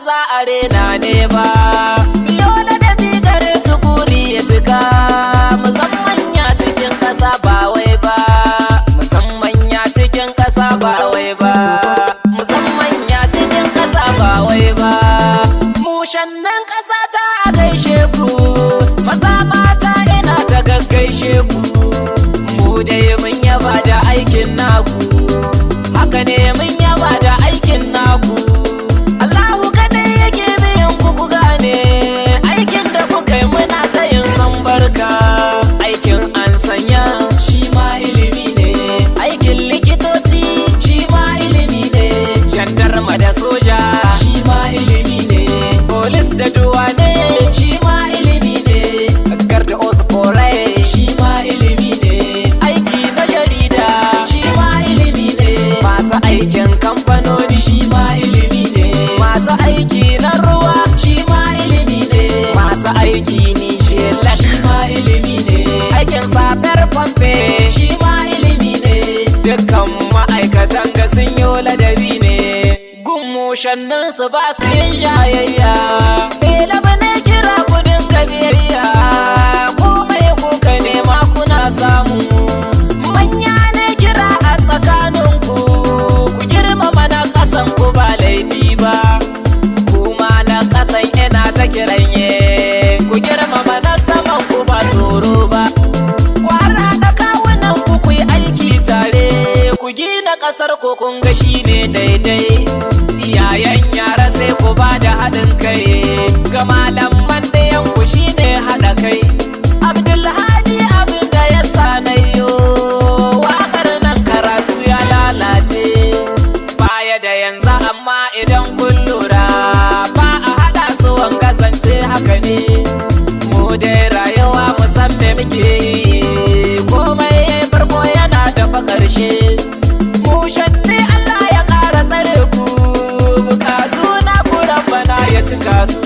za a rena ne ba. Biyo ladabi gare su buri ya cika, musamman ya cikin ƙasa ba wai ba, musamman ya cikin ƙasa ba wai ba, musamman ya cikin ƙasa ba wai ba. Mushannin ƙasa ta a gaishe ku, maza mata ina ta gaggaishe ku. Mu dai mun yaba da aikin naku, haka ne mun yaba da aikin naku. Allahu kadai yake biyan ku ku gane, aikin da kuka yi muna ta yin san barka. Aikin an sanya shi ma ilimi ne, aikin likitoci shi ma ilimi ne, jandarma da soja shi ma ilimi ne, polis da duwane shi ma ilimi ne, garda osforai shi ma ilimi ne, aiki na jarida shi ma ilimi ne, masu aikin kamfanoni shi ma ilimi ne, masu aiki na ruwa shi ma ilimi ne, masu aiki ni shela shi ma ilimi ne, aikin safar famfe shi ma ilimi ne. Dukkan ma'aikatan ga sun yi ladabi ne, gun mushannin su ba su yin shayayya. Ilaba ne kira kudin biyayya, komai kuka nema kuna samu. Manya ne kira a tsakaninku, ku girmama na ƙasan ku ba laifi ba. Kuma na ƙasan ina ta kiranye, ku girmama na saman ku ba tsoro ba. Kwara da kawunan ku ku yi aiki tare, ku gina ƙasar ku kun ga shi ne daidai. Iyayen yara sai ku ba da haɗin kai, ga malaman ɗayan ku shi ne haɗa kai. Abdulhadi abin da ya sanayo, waƙar nan karatu ya lalace. Baya da yanzu amma idan kun lura, ba a haɗa su wanga zance haka ne. Mu dai rayuwa mu san me muke yi, komai farko yana dafa ƙarshe. Mushanni Allah ya ƙara tsare ku, bukatu na ku Rabbana ya cika su.